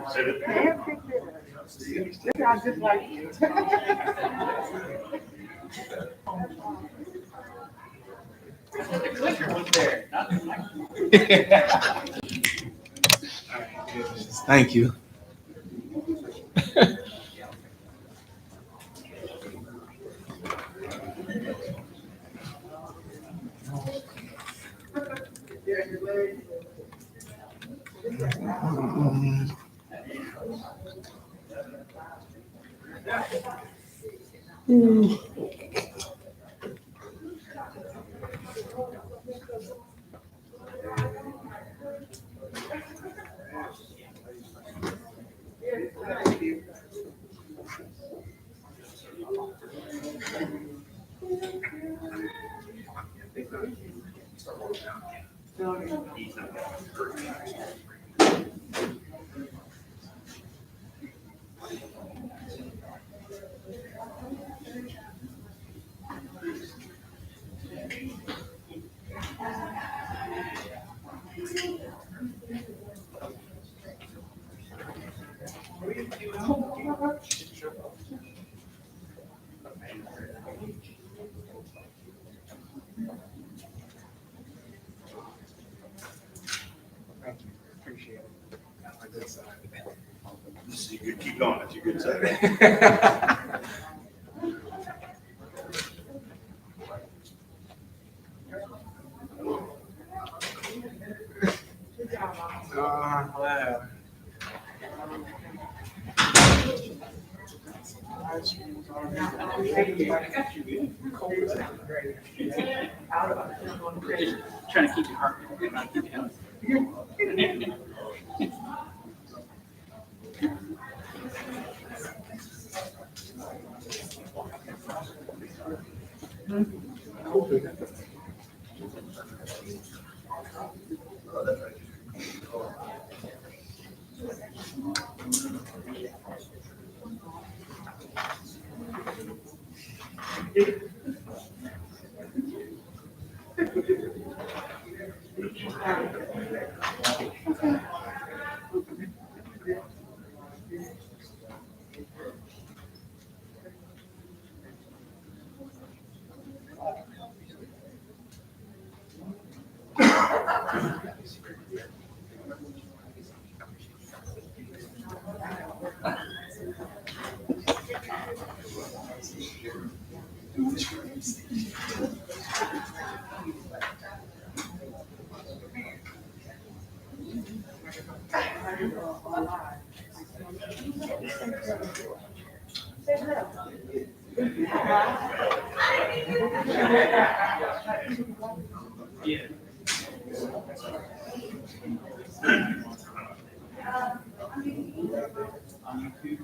And picked it up. This sounds just like you. The clicker was there, not the mic. Thank you. Thank you. Appreciate it. That's my good side. You could keep going, it's a good side. Wow. Trying to keep your heart, trying to keep you healthy. Yeah. On YouTube.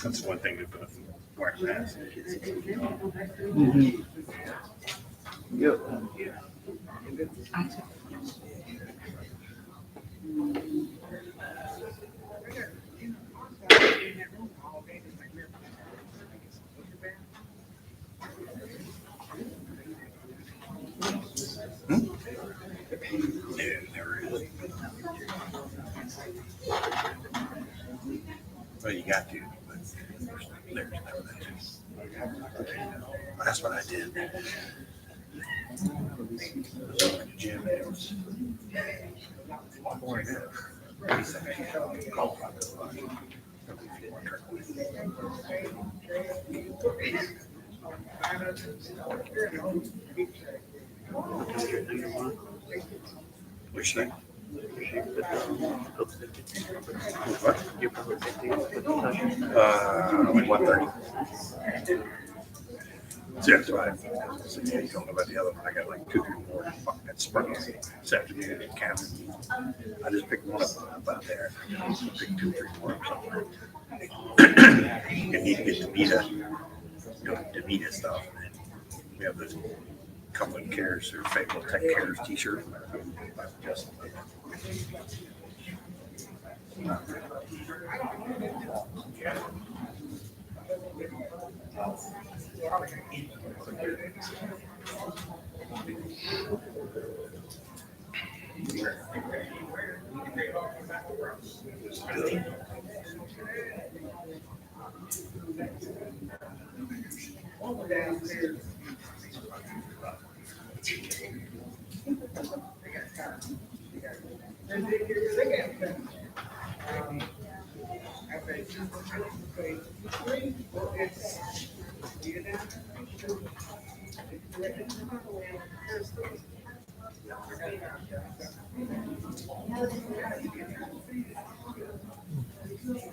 That's one thing to put wearing masks. Yep. Yeah, never is. Well, you got to, but there's never that. That's what I did. I was over at the gym and it was boring. He said, "Hey, call my coach. If you want to turn Which thing? What? Like 1:30. Yeah, that's right. So, yeah, you don't know about the other one. I got like 2 more fucking sprints this afternoon in camp. I just picked one up out there. Picked 2 or 3 more or something. You need to get Demita stuff. We have this Cumberland Cares or Fayetteville Tech Cares t-shirt. Just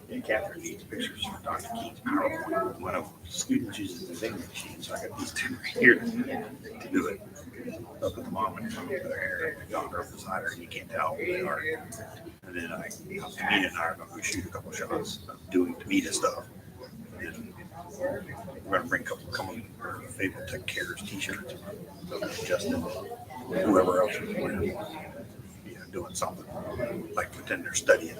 And Catherine needs pictures for Dr. Keith's PowerPoint. One of the students uses the vending machine, so I got these two right here to do it. Up at the mom and come over there, and daughter up beside her, and you can't tell who they are. And then Tamina and I are going to go shoot a couple shots of doing Tamina stuff. And we're going to bring a couple of Fayetteville Tech Cares t-shirts. So Justin, whoever else is wearing, doing something like pretend they're studying.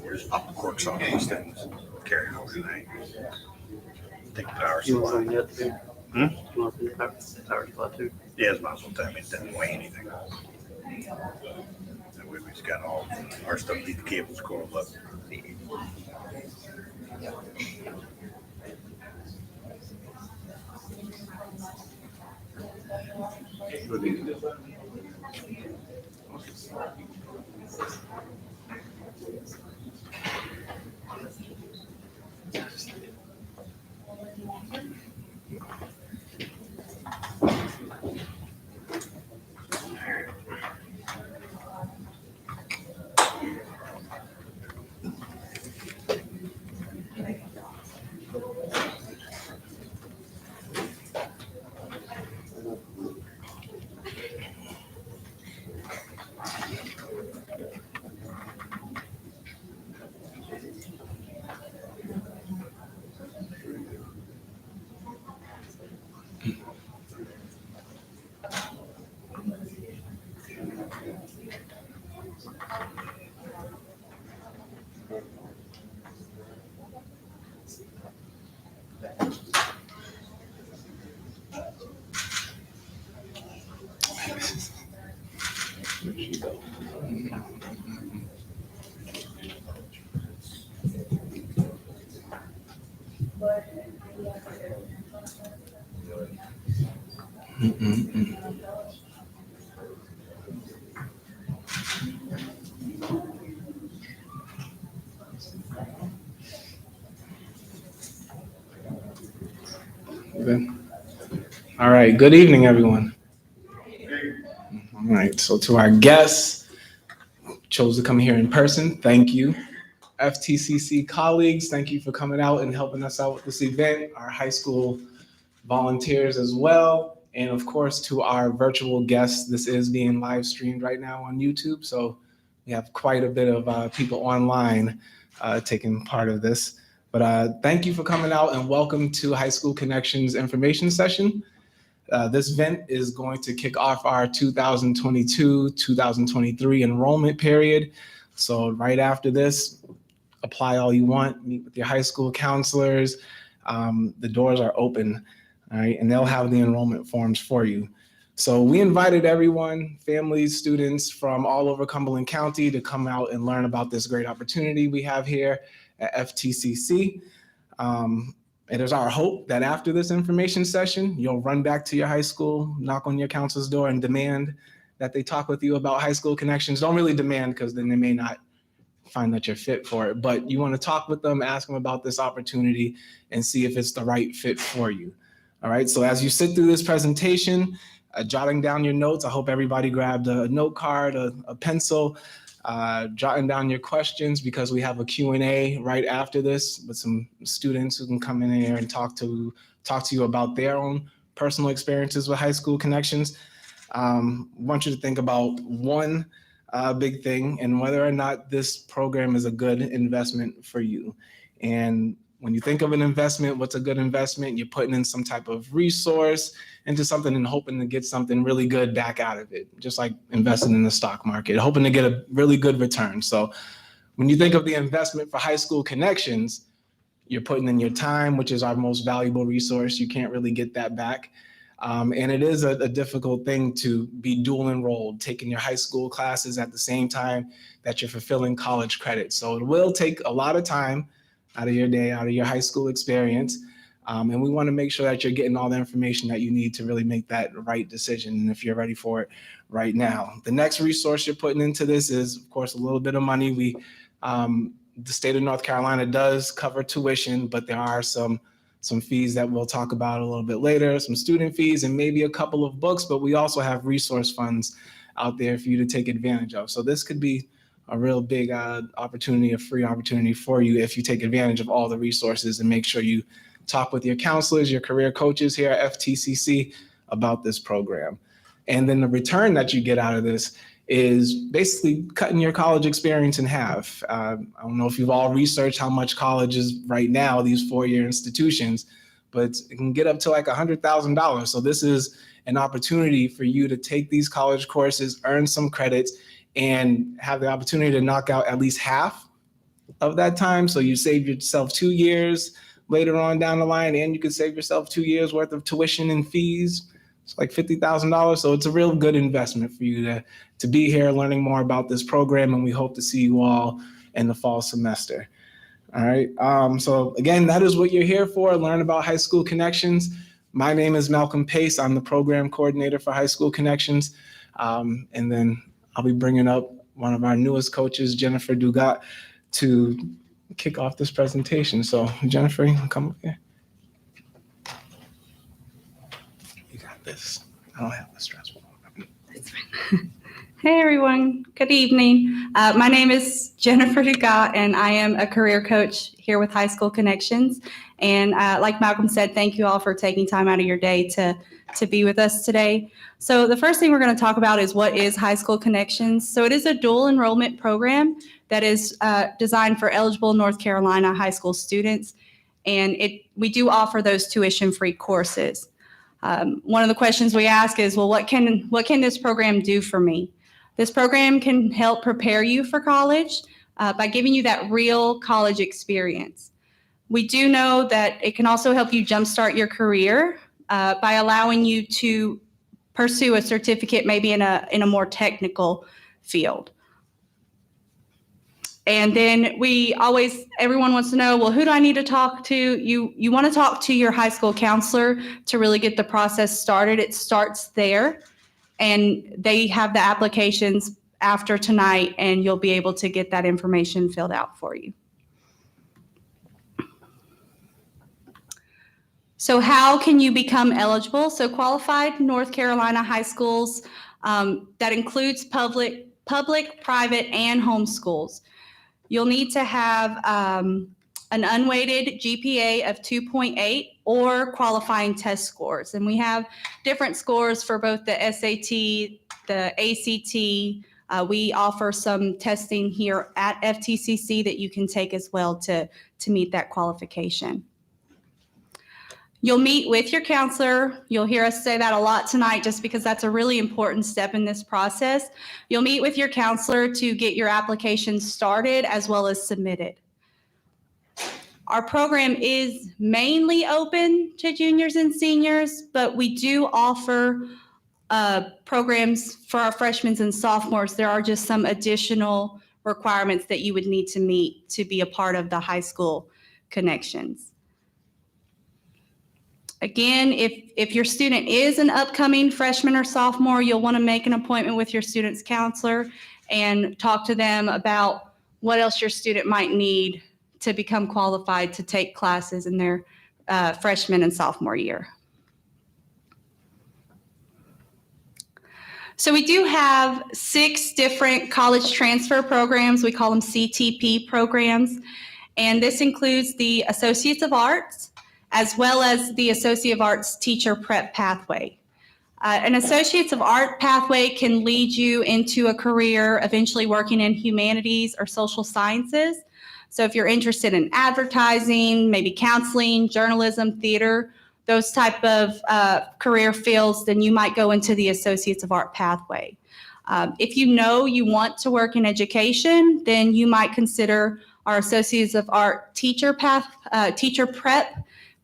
We're just popping corks on these things, carry over tonight. Take the power You want supply. some yet too? Hmm? You want some power supply too? Yeah, it's might as well tell me it doesn't weigh anything. That way we just got all our stuff, leave the cables coiled up. Okay. All right. Good evening, everyone. All right. So to our guests, who chose to come here in person, thank you. FTCC colleagues, thank you for coming out and helping us out with this event. Our high school volunteers as well. And of course, to our virtual guests, this is being live streamed right now on YouTube. So We have quite a bit of people online taking part of this. But thank you for coming out and welcome to High School Connections information session. This event is going to kick off our 2022-2023 enrollment period. So right after this, apply all you want, meet with your high school counselors. The doors are open, all right, and they'll have the enrollment forms for you. So we invited everyone, families, students from all over Cumberland County to come out and learn about this great opportunity we have here at FTCC. It is our hope that after this information session, you'll run back to your high school, knock on your counselor's door and demand that they talk with you about high school connections. Don't really demand, because then they may not find that you're fit for it, but you want to talk with them, ask them about this opportunity and see if it's the right fit for you. All right, so as you sit through this presentation, jotting down your notes, I hope everybody grabbed a note card, a pencil, jotting down your questions, because we have a Q&A right after this with some students who can come in here and talk to you about their own personal experiences with high school connections. I want you to think about one big thing and whether or not this program is a good investment for you. And when you think of an investment, what's a good investment? You're putting in some type of resource into something and hoping to get something really good back out of it, just like investing in the stock market, hoping to get a really good return. So when you think of the investment for high school connections, you're putting in your time, which is our most valuable resource. You can't really get that back. And it is a difficult thing to be dual enrolled, taking your high school classes at the same time that you're fulfilling college credit. So it will take a lot of time out of your day, out of your high school experience. And we want to make sure that you're getting all the information that you need to really make that right decision. And if you're ready for it right now, the next resource you're putting into this is, of course, a little bit of money. The state of North Carolina does cover tuition, but there are some fees that we'll talk about a little bit later, some student fees and maybe a couple of books, but we also have resource funds out there for you to take advantage of. So this could be a real big opportunity, a free opportunity for you if you take advantage of all the resources and make sure you talk with your counselors, your career coaches here at FTCC about this program. And then the return that you get out of this is basically cutting your college experience in half. I don't know if you've all researched how much college is right now, these four-year institutions, but it can get up to like $100,000. So this is an opportunity for you to take these college courses, earn some credits, and have the opportunity to knock out at least half of that time. So you save yourself 2 years later on down the line, and you could save yourself 2 years worth of tuition and fees. It's like $50,000. So it's a real good investment for you to be here learning more about this program. And we hope to see you all in the fall semester. All right. So again, that is what you're here for. Learn about high school connections. My name is Malcolm Pace. I'm the program coordinator for High School Connections. And then I'll be bringing up one of our newest coaches, Jennifer Dugat, to kick off this presentation. So Jennifer, you can come up here. You got this. I don't have the stressful. That's fine. Hey everyone, good evening. My name is Jennifer Dugat and I am a career coach here with High School Connections. And like Malcolm said, thank you all for taking time out of your day to be with us today. So the first thing we're going to talk about is what is High School Connections. So it is a dual enrollment program that is designed for eligible North Carolina high school students. And we do offer those tuition-free courses. One of the questions we ask is, well, what can this program do for me? This program can help prepare you for college by giving you that real college experience. We do know that it can also help you jumpstart your career by allowing you to pursue a certificate maybe in a more technical field. And then everyone wants to know, well, who do I need to talk to? You want to talk to your high school counselor to really get the process started. It starts there, and they have the applications after tonight, and you'll be able to get that information filled out for you. So how can you become eligible? So qualified North Carolina high schools, that includes public, private, and home schools. You'll need to have an unweighted GPA of 2.8 or qualifying test scores. And we have different scores for both the SAT, the ACT, We offer some testing here at FTCC that you can take as well to meet that qualification. You'll meet with your counselor. You'll hear us say that a lot tonight just because that's a really important step in this process. You'll meet with your counselor to get your application started as well as submitted. Our program is mainly open to juniors and seniors, but we do offer programs for our freshmen and sophomores. There are just some additional requirements that you would need to meet to be a part of the high school connections. Again, if your student is an upcoming freshman or sophomore, you'll want to make an appointment with your student's counselor and talk to them about what else your student might need to become qualified to take classes in their freshman and sophomore year. So we do have 6 different college transfer programs. We call them CTP programs. And this includes the Associates of Arts, as well as the Associate of Arts Teacher Prep Pathway. An Associates of Art pathway can lead you into a career eventually working in humanities or social sciences. So if you're interested in advertising, maybe counseling, journalism, theater, those type of career fields, then you might go into the Associates of Art pathway. If you know you want to work in education, then you might consider our Associates of Art Teacher Prep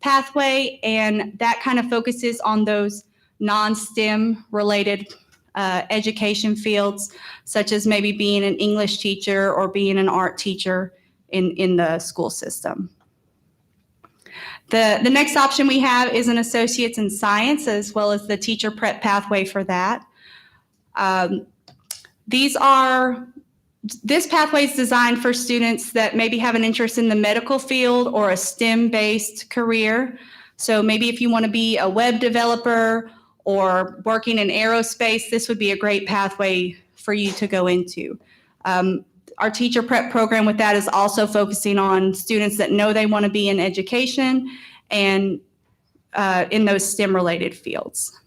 pathway, and that kind of focuses on those non-STEM related education fields, such as maybe being an English teacher or being an art teacher in the school system. The next option we have is an Associates in Science, as well as the Teacher Prep pathway for that. This pathway is designed for students that maybe have an interest in the medical field or a STEM-based career. So maybe if you want to be a web developer or working in aerospace, this would be a great pathway for you to go into. Our teacher prep program with that is also focusing on students that know they want to be in education and in those STEM-related fields.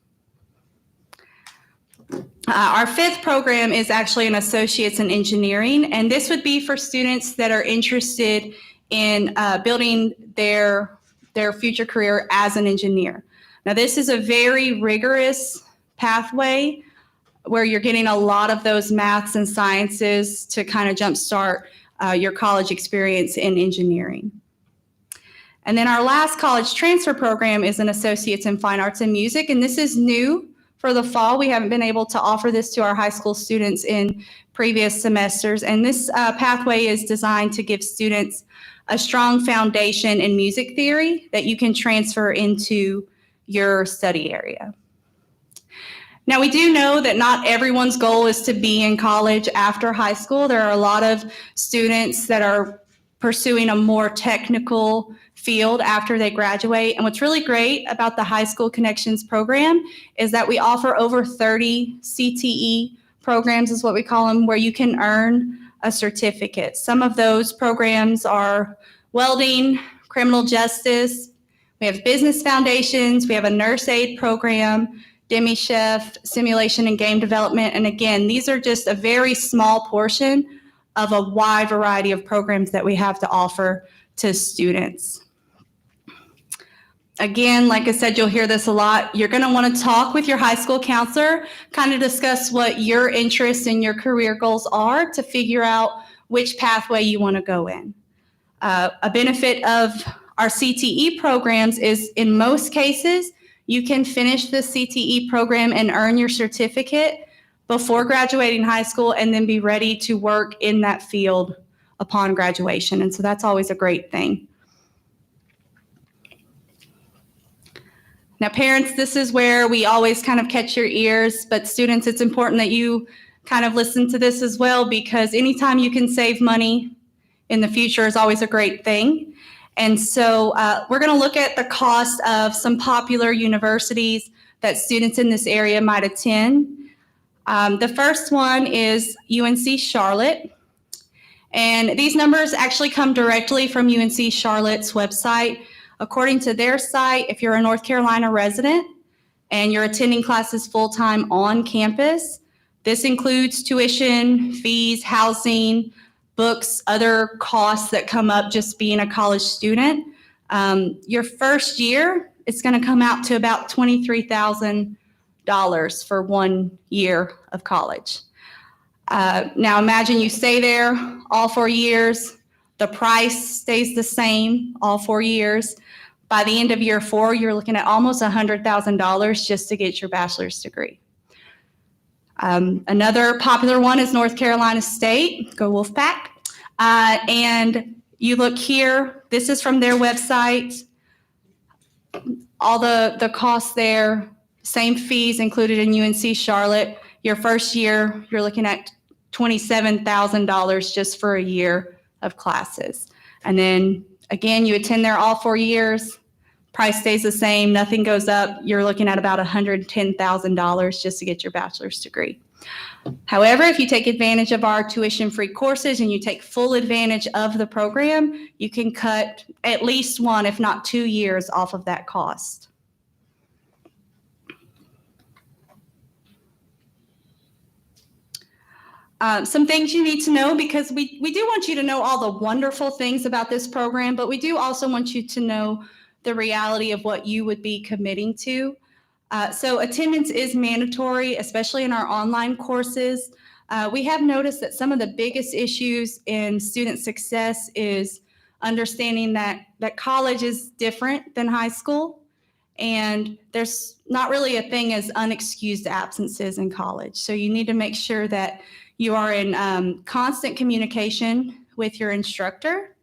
Our 5th program is actually an Associates in Engineering, and this would be for students that are interested in building their future career as an engineer. Now, this is a very rigorous pathway where you're getting a lot of those maths and sciences to kind of jumpstart your college experience in engineering. And then our last college transfer program is an Associates in Fine Arts and Music, and this is new for the fall. We haven't been able to offer this to our high school students in previous semesters, and this pathway is designed to give students a strong foundation in music theory that you can transfer into your study area. Now, we do know that not everyone's goal is to be in college after high school. There are a lot of students that are pursuing a more technical field after they graduate. And what's really great about the High School Connections program is that we offer over 30 CTE programs, is what we call them, where you can earn a certificate. Some of those programs are welding, criminal justice, we have business foundations, we have a nurse aid program, Demi Chef, simulation and game development. And again, these are just a very small portion of a wide variety of programs that we have to offer to students. Again, like I said, you'll hear this a lot. You're going to want to talk with your high school counselor, kind of discuss what your interests and your career goals are to figure out which pathway you want to go in. A benefit of our CTE programs is in most cases, you can finish the CTE program and earn your certificate before graduating high school and then be ready to work in that field upon graduation. And so that's always a great thing. Now, parents, this is where we always kind of catch your ears, but students, it's important that you kind of listen to this as well, because anytime you can save money in the future is always a great thing. And so we're going to look at the cost of some popular universities that students in this area might attend. The first one is UNC Charlotte. And these numbers actually come directly from UNC Charlotte's website. According to their site, if you're a North Carolina resident and you're attending classes full-time on campus, This includes tuition, fees, housing, books, other costs that come up just being a college student. Your first year, it's going to come out to about $23,000 for 1 year of college. Now imagine you stay there all 4 years. The price stays the same all 4 years. By the end of year 4, you're looking at almost $100,000 just to get your bachelor's degree. Another popular one is North Carolina State. Go Wolfpack. And you look here, this is from their website. All the costs there, same fees included in UNC Charlotte. Your first year, you're looking at $27,000 just for a year of classes. And then again, you attend there all 4 years. Price stays the same, nothing goes up. You're looking at about $110,000 just to get your bachelor's degree. However, if you take advantage of our tuition-free courses and you take full advantage of the program, you can cut at least 1, if not 2 years off of that cost. Some things you need to know, because we do want you to know all the wonderful things about this program, but we do also want you to know the reality of what you would be committing to. So attendance is mandatory, especially in our online courses. We have noticed that some of the biggest issues in student success is understanding that college is different than high school, and there's not really a thing as unexcused absences in college. So you need to make sure that you are in constant communication with your instructor.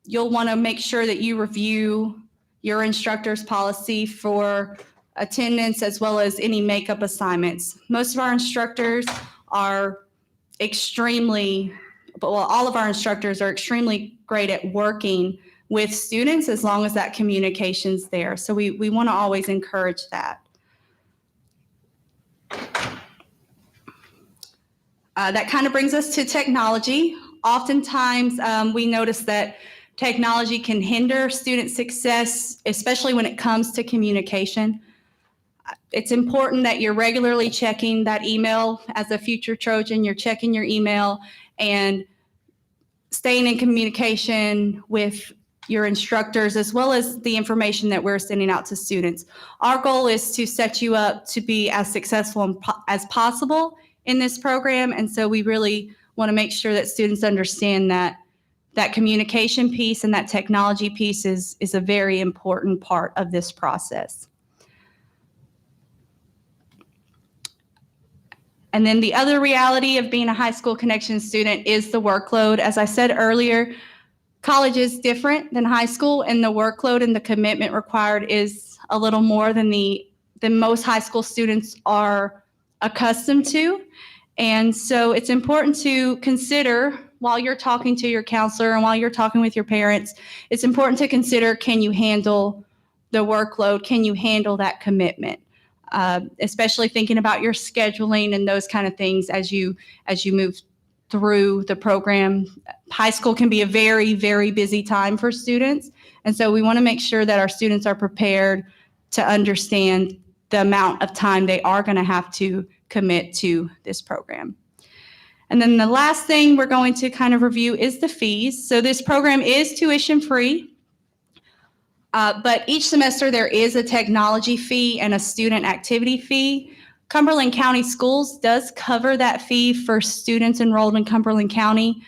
You'll want to make sure that you review your instructor's policy for attendance as well as any makeup assignments. Most of our instructors are all of our instructors are extremely great at working with students as long as that communication's there. So we want to always encourage that. That kind of brings us to technology. Oftentimes, we notice that technology can hinder student success, especially when it comes to communication. It's important that you're regularly checking that email. As a future Trojan, you're checking your email and staying in communication with your instructors, as well as the information that we're sending out to students. Our goal is to set you up to be as successful as possible in this program, and so we really want to make sure that students understand that communication piece and that technology piece is a very important part of this process. And then the other reality of being a high school connection student is the workload. As I said earlier, college is different than high school, and the workload and the commitment required is a little more than most high school students are accustomed to. And so it's important to consider, while you're talking to your counselor and while you're talking with your parents, it's important to consider, can you handle the workload? Can you handle that commitment? Especially thinking about your scheduling and those kind of things as you move through the program. High school can be a very, very busy time for students. And so we want to make sure that our students are prepared to understand the amount of time they are going to have to commit to this program. And then the last thing we're going to kind of review is the fees. So this program is tuition free, but each semester there is a technology fee and a student activity fee. Cumberland County Schools does cover that fee for students enrolled in Cumberland County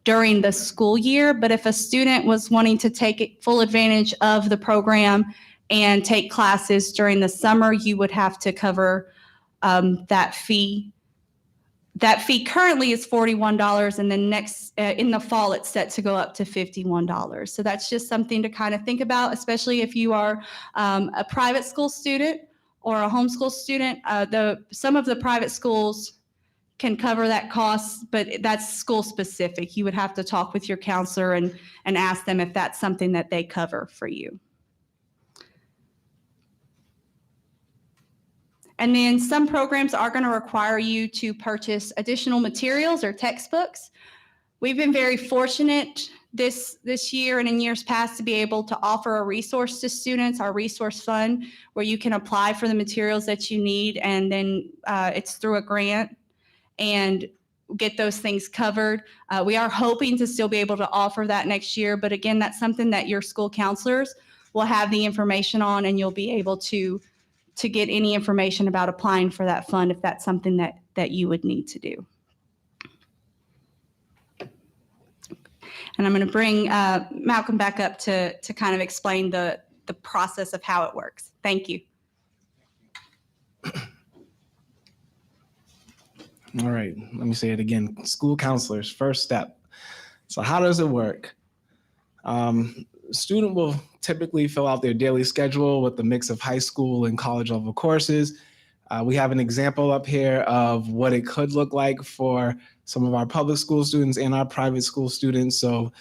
during the school year, but if a student was wanting to take full advantage of the program and take classes during the summer, you would have to cover that fee. That fee currently is $41, and then in the fall it's set to go up to $51. So that's just something to kind of think about, especially if you are a private school student or a homeschool student. Some of the private schools can cover that cost, but that's school specific. You would have to talk with your counselor and ask them if that's something that they cover for you. And then some programs are going to require you to purchase additional materials or textbooks. We've been very fortunate this year and in years past to be able to offer a resource to students, our resource fund, where you can apply for the materials that you need, and then it's through a grant and get those things covered. We are hoping to still be able to offer that next year, but again, that's something that your school counselors will have the information on, and you'll be able to get any information about applying for that fund if that's something that you would need to do. And I'm going to bring Malcolm back up to kind of explain the process of how it works. Thank you. All right, let me say it again. School counselors, first step. So how does it work? Student will typically fill out their daily schedule with a mix of high school and college level courses. We have an example up here of what it could look like for some of our public school students and our private school students. So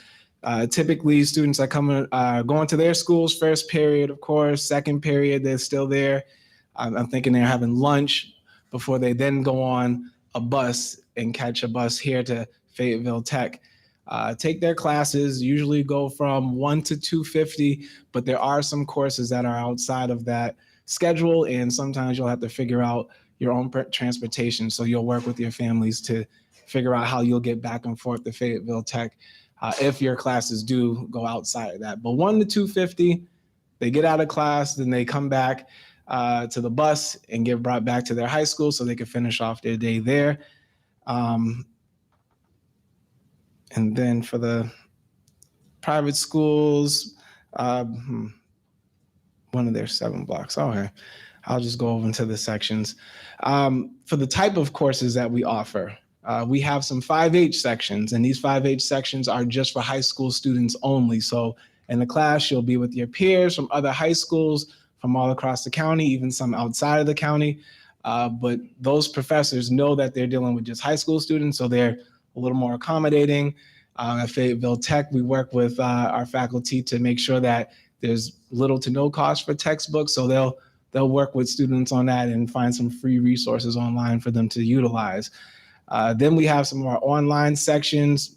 typically students that come going to their school's first period, of course, second period, they're still there. I'm thinking they're having lunch before they then go on a bus and catch a bus here to Fayetteville Tech. Take their classes, usually go from 1 to 250, but there are some courses that are outside of that schedule, and sometimes you'll have to figure out your own transportation. So you'll work with your families to figure out how you'll get back and forth to Fayetteville Tech if your classes do go outside of that. But 1 to 250, they get out of class, then they come back to the bus and get brought back to their high school so they can finish off their day there. And then for the private schools, one of their 7 blocks. Okay, I'll just go over into the sections. For the type of courses that we offer, we have some 5H sections, and these 5H sections are just for high school students only. So in the class, you'll be with your peers from other high schools from all across the county, even some outside of the county. But those professors know that they're dealing with just high school students, so they're a little more accommodating. At Fayetteville Tech, we work with our faculty to make sure that there's little to no cost for textbooks, so they'll work with students on that and find some free resources online for them to utilize. Then we have some of our online sections.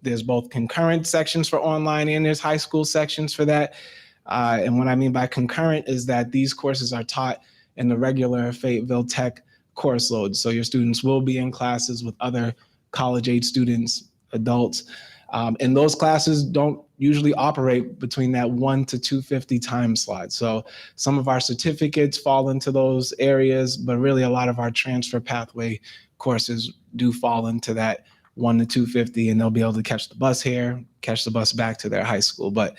There's both concurrent sections for online and there's high school sections for that. And what I mean by concurrent is that these courses are taught in the regular Fayetteville Tech course load. So your students will be in classes with other college-age students, adults, and those classes don't usually operate between that 1 to 250 time slot. So some of our certificates fall into those areas, but really a lot of our transfer pathway courses do fall into that 1 to 250, and they'll be able to catch the bus here, catch the bus back to their high school. But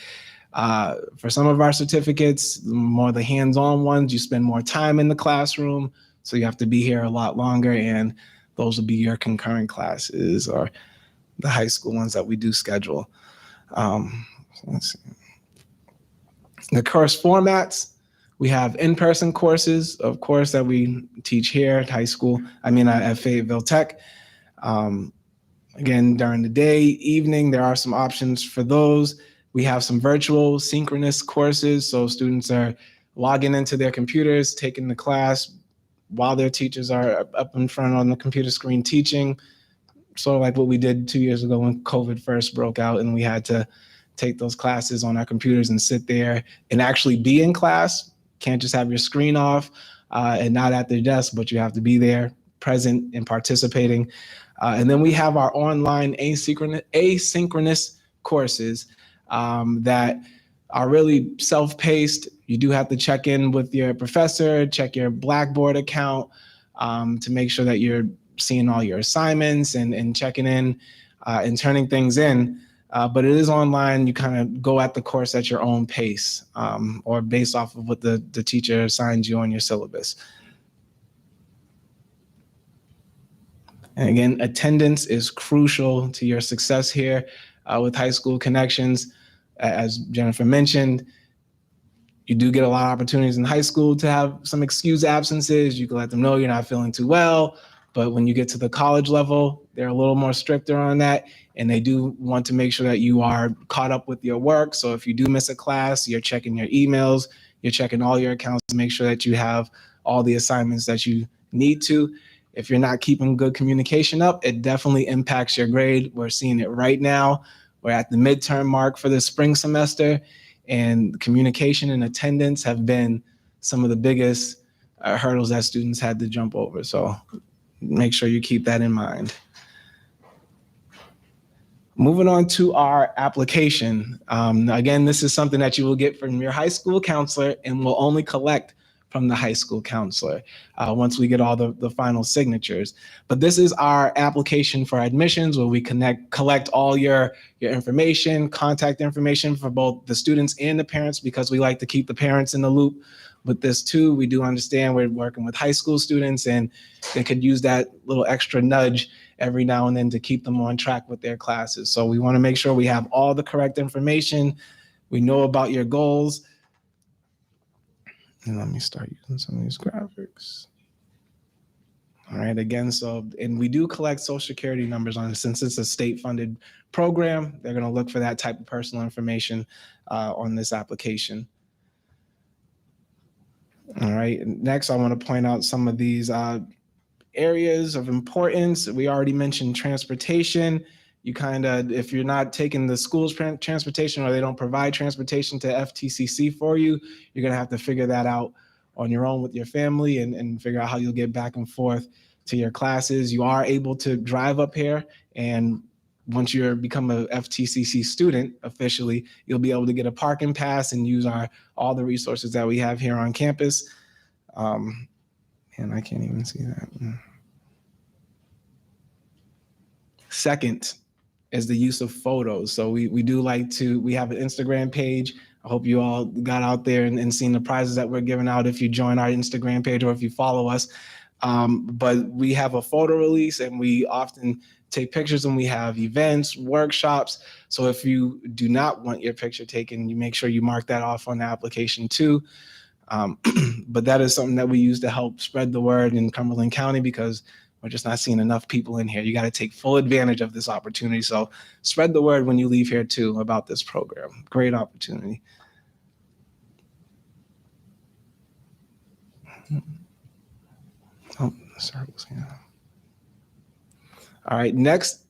for some of our certificates, more the hands-on ones, you spend more time in the classroom, so you have to be here a lot longer, and those will be your concurrent classes or the high school ones that we do schedule. Let's see. The course formats, we have in-person courses, of course, that we teach here at high school, at Fayetteville Tech. Again, during the day, evening, there are some options for those. We have some virtual synchronous courses, so students are logging into their computers, taking the class while their teachers are up in front on the computer screen teaching, sort of like what we did 2 years ago when COVID first broke out and we had to take those classes on our computers and sit there and actually be in class. Can't just have your screen off and not at their desk, but you have to be there, present and participating. And then we have our online asynchronous courses that are really self-paced. You do have to check in with your professor, check your Blackboard account to make sure that you're seeing all your assignments and checking in and turning things in. But it is online. You kind of go at the course at your own pace or based off of what the teacher assigns you on your syllabus. And again, attendance is crucial to your success here with High School Connections. As Jennifer mentioned, you do get a lot of opportunities in high school to have some excused absences. You can let them know you're not feeling too well. But when you get to the college level, they're a little more stricter on that. And they do want to make sure that you are caught up with your work. So if you do miss a class, you're checking your emails, you're checking all your accounts to make sure that you have all the assignments that you need to. If you're not keeping good communication up, it definitely impacts your grade. We're seeing it right now We're at the midterm mark for the spring semester, and communication and attendance have been some of the biggest hurdles that students had to jump over. So make sure you keep that in mind. Moving on to our application. Again, this is something that you will get from your high school counselor and will only collect from the high school counselor once we get all the final signatures. But this is our application for admissions, where we collect all your information, contact information for both the students and the parents, because we like to keep the parents in the loop with this too. We do understand we're working with high school students, and they could use that little extra nudge every now and then to keep them on track with their classes. So we want to make sure we have all the correct information. We know about your goals. And let me start using some of these graphics. All right, again, and we do collect Social Security numbers on it. Since it's a state-funded program, they're going to look for that type of personal information on this application. All right, next I want to point out some of these areas of importance. We already mentioned transportation. You if you're not taking the school's transportation, or they don't provide transportation to FTCC for you, you're gonna have to figure that out on your own with your family and figure out how you'll get back and forth to your classes. You are able to drive up here, and once you become a FTCC student officially, you'll be able to get a parking pass and use all the resources that we have here on campus. And I can't even see that. Second is the use of photos. So we have an Instagram page. I hope you all got out there and seen the prizes that we're giving out if you join our Instagram page or if you follow us. But we have a photo release, and we often take pictures when we have events, workshops. So if you do not want your picture taken, you make sure you mark that off on the application too. But that is something that we use to help spread the word in Cumberland County, because we're just not seeing enough people in here. You got to take full advantage of this opportunity. So spread the word when you leave here too about this program. Great opportunity. Oh, sorry. All right, next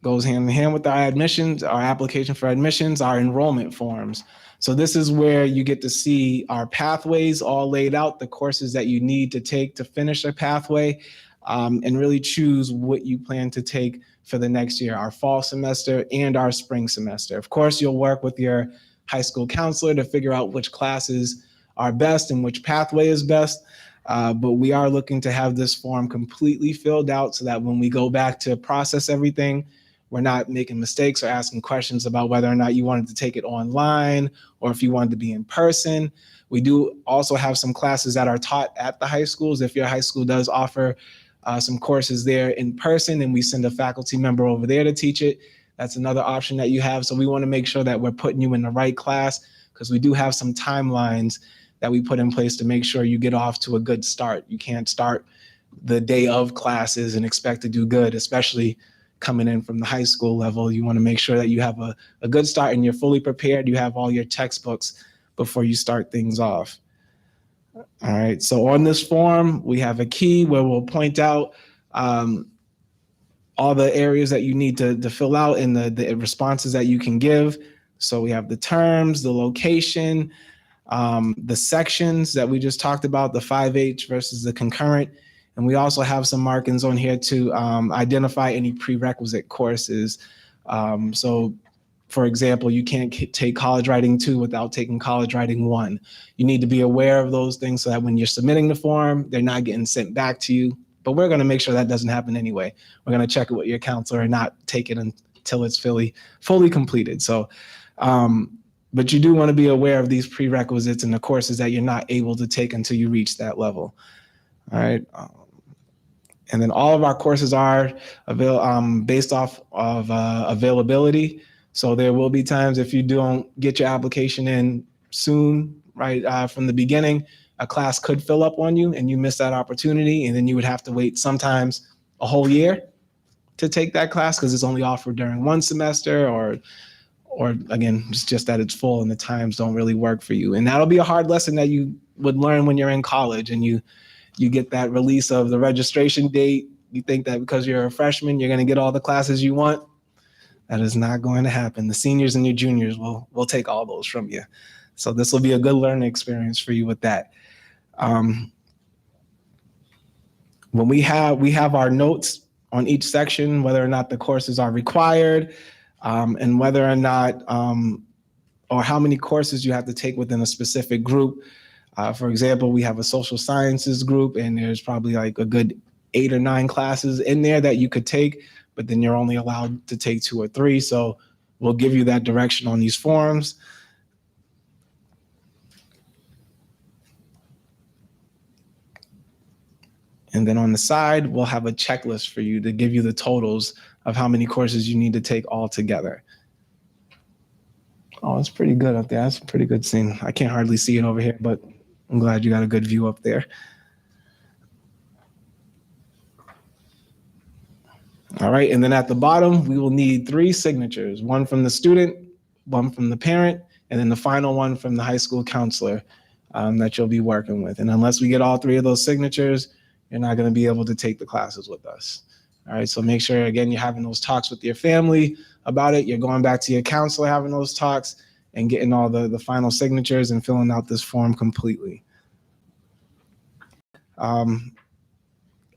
goes hand in hand with our admissions, our application for admissions, our enrollment forms. So this is where you get to see our pathways all laid out, the courses that you need to take to finish a pathway, and really choose what you plan to take for the next year, our fall semester and our spring semester. Of course, you'll work with your high school counselor to figure out which classes are best and which pathway is best. But we are looking to have this form completely filled out so that when we go back to process everything, we're not making mistakes or asking questions about whether or not you wanted to take it online or if you wanted to be in person. We do also have some classes that are taught at the high schools. If your high school does offer some courses there in person, and we send a faculty member over there to teach it, that's another option that you have. So we want to make sure that we're putting you in the right class, because we do have some timelines that we put in place to make sure you get off to a good start. You can't start the day of classes and expect to do good, especially coming in from the high school level. You want to make sure that you have a good start and you're fully prepared. You have all your textbooks before you start things off. All right, so on this form, we have a key where we'll point out all the areas that you need to fill out and the responses that you can give. So we have the terms, the location, the sections that we just talked about, the 5H versus the concurrent. And we also have some markings on here to identify any prerequisite courses. So for example, you can't take College Writing 2 without taking College Writing 1. You need to be aware of those things so that when you're submitting the form, they're not getting sent back to you. But we're going to make sure that doesn't happen anyway. We're going to check it with your counselor and not take it until it's fully completed. So, but you do want to be aware of these prerequisites and the courses that you're not able to take until you reach that level. All right. And then all of our courses are based off of availability. So there will be times if you don't get your application in soon, right, from the beginning, a class could fill up on you and you miss that opportunity. And then you would have to wait sometimes a whole year to take that class because it's only offered during one semester, or again, it's just that it's full and the times don't really work for you. And that'll be a hard lesson that you would learn when you're in college and you get that release of the registration date. You think that because you're a freshman, you're going to get all the classes you want. That is not going to happen. The seniors and your juniors will take all those from you. So this will be a good learning experience for you with that. When we have our notes on each section, whether or not the courses are required, and whether or not, or how many courses you have to take within a specific group. For example, we have a social sciences group, and there's probably like a good 8 or 9 classes in there that you could take, but then you're only allowed to take 2 or 3. So we'll give you that direction on these forms. And then on the side, we'll have a checklist for you to give you the totals of how many courses you need to take all together. Oh, it's pretty good up there. That's a pretty good scene. I can't hardly see it over here, but I'm glad you got a good view up there. All right, and then at the bottom, we will need 3 signatures, one from the student, one from the parent, and then the final one from the high school counselor that you'll be working with. And unless we get all 3 of those signatures, you're not going to be able to take the classes with us. All right, so make sure, again, you're having those talks with your family about it. You're going back to your counselor, having those talks, and getting all the final signatures and filling out this form completely. Again,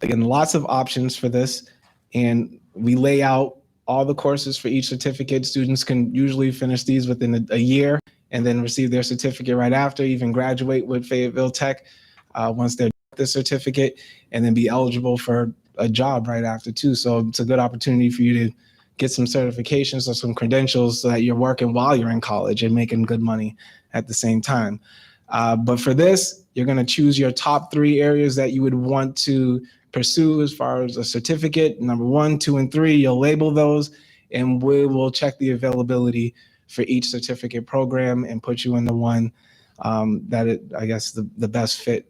lots of options for this. And we lay out all the courses for each certificate. Students can usually finish these within a year and then receive their certificate right after, even graduate with Fayetteville Tech once they're done with the certificate, and then be eligible for a job right after too. So it's a good opportunity for you to get some certifications or some credentials so that you're working while you're in college and making good money at the same time. But for this, you're going to choose your top 3 areas that you would want to pursue as far as a certificate. Number 1, 2, and 3, you'll label those, and we will check the availability for each certificate program and put you in the one that I guess the best fit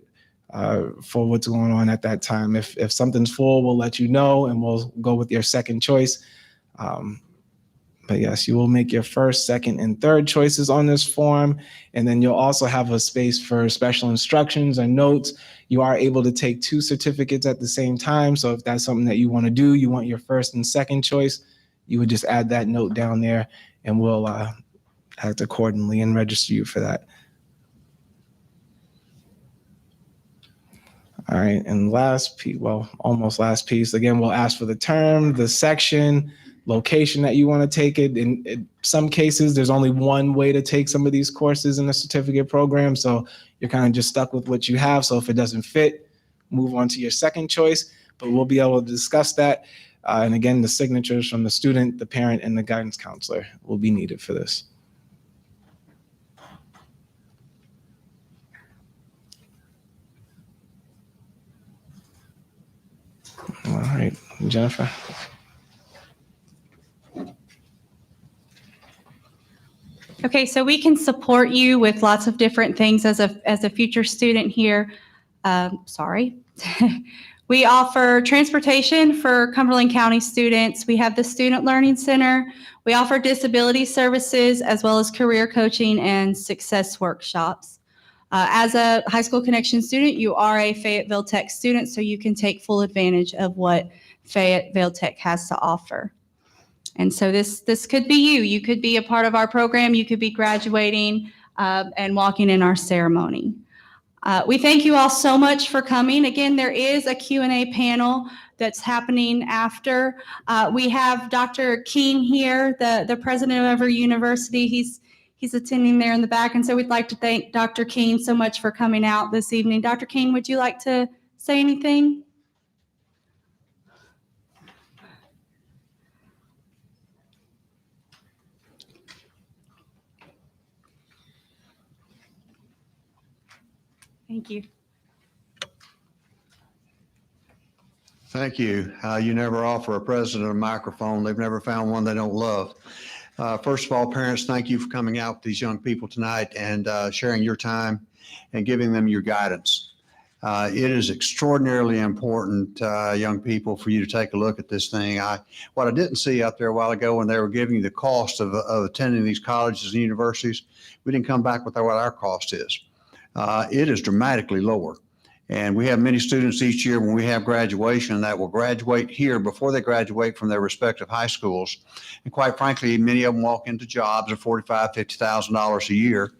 for what's going on at that time. If something's full, we'll let you know and we'll go with your second choice. But yes, you will make your first, second, and third choices on this form. And then you'll also have a space for special instructions or notes. You are able to take 2 certificates at the same time. So if that's something that you want to do, you want your first and second choice, you would just add that note down there and we'll act accordingly and register you for that. All right, and last piece, well, almost last piece. Again, we'll ask for the term, the section, location that you want to take it. In some cases, there's only one way to take some of these courses in the certificate program, so you're kind of just stuck with what you have. So if it doesn't fit, move on to your second choice, but we'll be able to discuss that. And again, the signatures from the student, the parent, and the guidance counselor will be needed for this. All right, Jennifer. Okay, so we can support you with lots of different things as a future student here. We offer transportation for Cumberland County students. We have the Student Learning Center. We offer disability services as well as career coaching and success workshops. As a High School Connection student, you are a Fayetteville Tech student, so you can take full advantage of what Fayetteville Tech has to offer. And so this could be you. You could be a part of our program. You could be graduating and walking in our ceremony. We thank you all so much for coming. Again, there is a Q&A panel that's happening after. We have Dr. King here, the president of our university. He's attending there in the back. And so we'd like to thank Dr. King so much for coming out this evening. Dr. King, would you like to say anything? Thank you. Thank you. You never offer a president a microphone. They've never found one they don't love. First of all, parents, thank you for coming out with these young people tonight and sharing your time and giving them your guidance. It is extraordinarily important, young people, for you to take a look at this thing. What I didn't see out there a while ago when they were giving you the cost of attending these colleges and universities, we didn't come back with what our cost is. It is dramatically lower. And we have many students each year when we have graduation that will graduate here before they graduate from their respective high schools. And quite frankly, many of them walk into jobs of $45,000, $50,000 a year.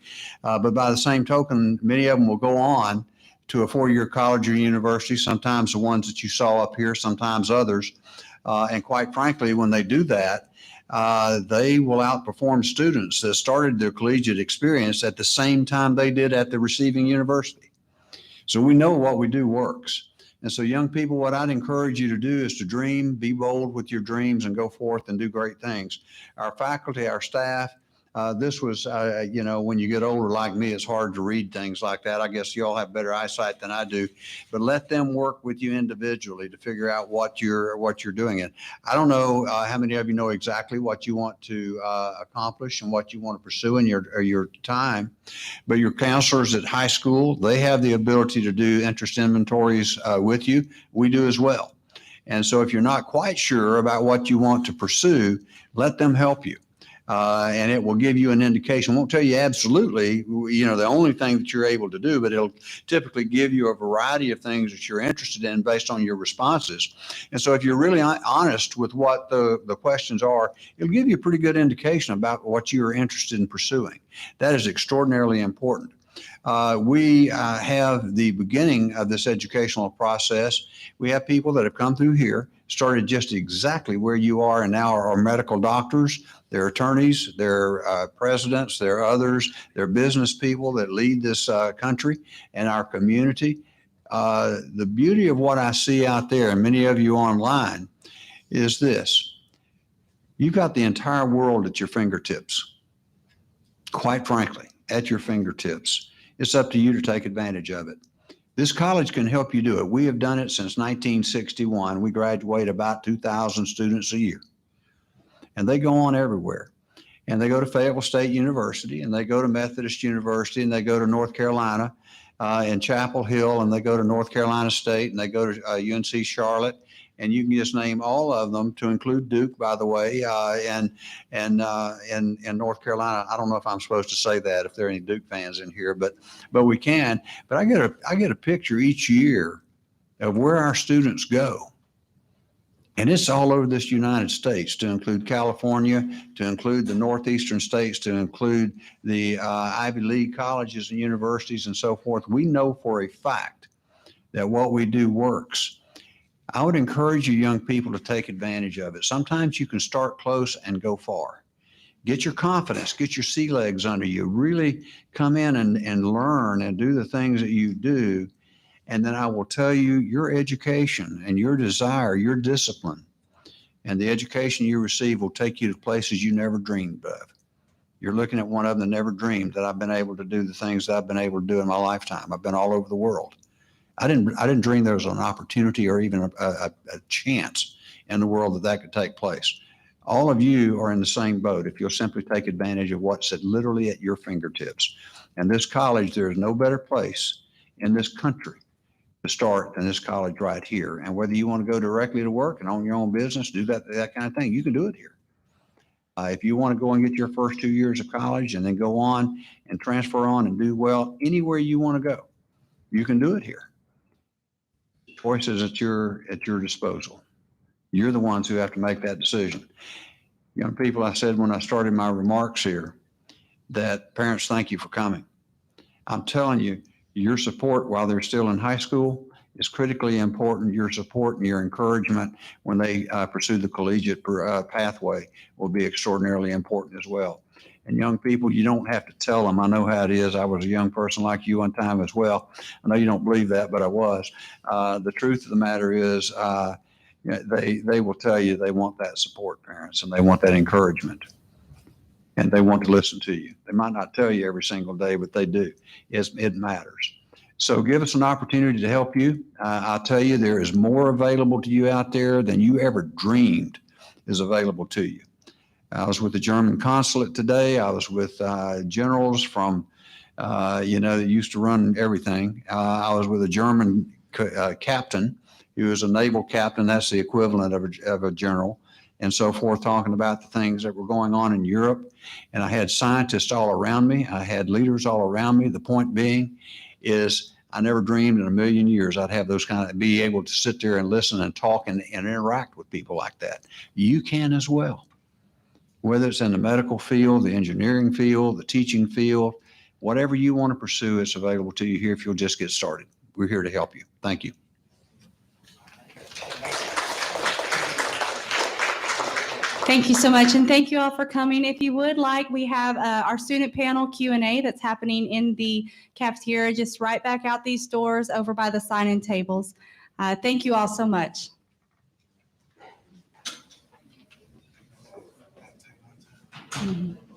But by the same token, many of them will go on to a four-year college or university, sometimes the ones that you saw up here, sometimes others. And quite frankly, when they do that, they will outperform students that started their collegiate experience at the same time they did at the receiving university. So we know what we do works. And so young people, what I'd encourage you to do is to dream, be bold with your dreams, and go forth and do great things. Our faculty, our staff, this was, when you get older like me, it's hard to read things like that. I guess you all have better eyesight than I do, but let them work with you individually to figure out what you're doing. And I don't know how many of you know exactly what you want to accomplish and what you want to pursue in your time, but your counselors at high school, they have the ability to do interest inventories with you. We do as well. And so if you're not quite sure about what you want to pursue, let them help you. And it will give you an indication. Won't tell you absolutely, the only thing that you're able to do, but it'll typically give you a variety of things that you're interested in based on your responses. And so if you're really honest with what the questions are, it'll give you a pretty good indication about what you're interested in pursuing. That is extraordinarily important. We have the beginning of this educational process. We have people that have come through here, started just exactly where you are, and now are medical doctors, they're attorneys, they're presidents, they're others, they're business people that lead this country and our community. The beauty of what I see out there, and many of you online, is this. You've got the entire world at your fingertips, quite frankly, at your fingertips. It's up to you to take advantage of it. This college can help you do it. We have done it since 1961. We graduate about 2,000 students a year. And they go on everywhere. And they go to Fayetteville State University, and they go to Methodist University, and they go to North Carolina in Chapel Hill, and they go to North Carolina State, and they go to UNC Charlotte. And you can just name all of them, to include Duke, by the way, and in North Carolina. I don't know if I'm supposed to say that if there are any Duke fans in here, but we can. But I get a picture each year of where our students go. And it's all over this United States, to include California, to include the northeastern states, to include the Ivy League colleges and universities and so forth. We know for a fact that what we do works. I would encourage you young people to take advantage of it. Sometimes you can start close and go far. Get your confidence, get your sea legs under you, really come in and learn and do the things that you do. And then I will tell you, your education and your desire, your discipline, and the education you receive will take you to places you never dreamed of. You're looking at one of them that never dreamed that I've been able to do the things that I've been able to do in my lifetime. I've been all over the world. I didn't dream there was an opportunity or even a chance in the world that could take place. All of you are in the same boat if you'll simply take advantage of what's literally at your fingertips. And this college, there is no better place in this country to start than this college right here. And whether you want to go directly to work and own your own business, do that kind of thing, you can do it here. If you want to go and get your first 2 years of college and then go on and transfer on and do well anywhere you want to go, you can do it here. Choices at your disposal. You're the ones who have to make that decision. Young people, I said when I started my remarks here that parents, thank you for coming. I'm telling you, your support while they're still in high school is critically important. Your support and your encouragement when they pursue the collegiate pathway will be extraordinarily important as well. And young people, you don't have to tell them. I know how it is. I was a young person like you one time as well. I know you don't believe that, but I was. The truth of the matter is they will tell you they want that support, parents, and they want that encouragement. And they want to listen to you. They might not tell you every single day, but they do. It matters. So give us an opportunity to help you. I'll tell you, there is more available to you out there than you ever dreamed is available to you. I was with the German consulate today. I was with generals from, that used to run everything. I was with a German captain who was a naval captain. That's the equivalent of a general, and so forth, talking about the things that were going on in Europe. And I had scientists all around me. I had leaders all around me. The point being is I never dreamed in a million years I'd have those be able to sit there and listen and talk and interact with people like that. You can as well. Whether it's in the medical field, the engineering field, the teaching field, whatever you want to pursue, it's available to you here if you'll just get started. We're here to help you. Thank you. Thank you so much, and thank you all for coming. If you would like, we have our student panel Q&A that's happening in the cafeteria, just right back out these doors over by the sign-in tables. Thank you all so much. Mm-hmm.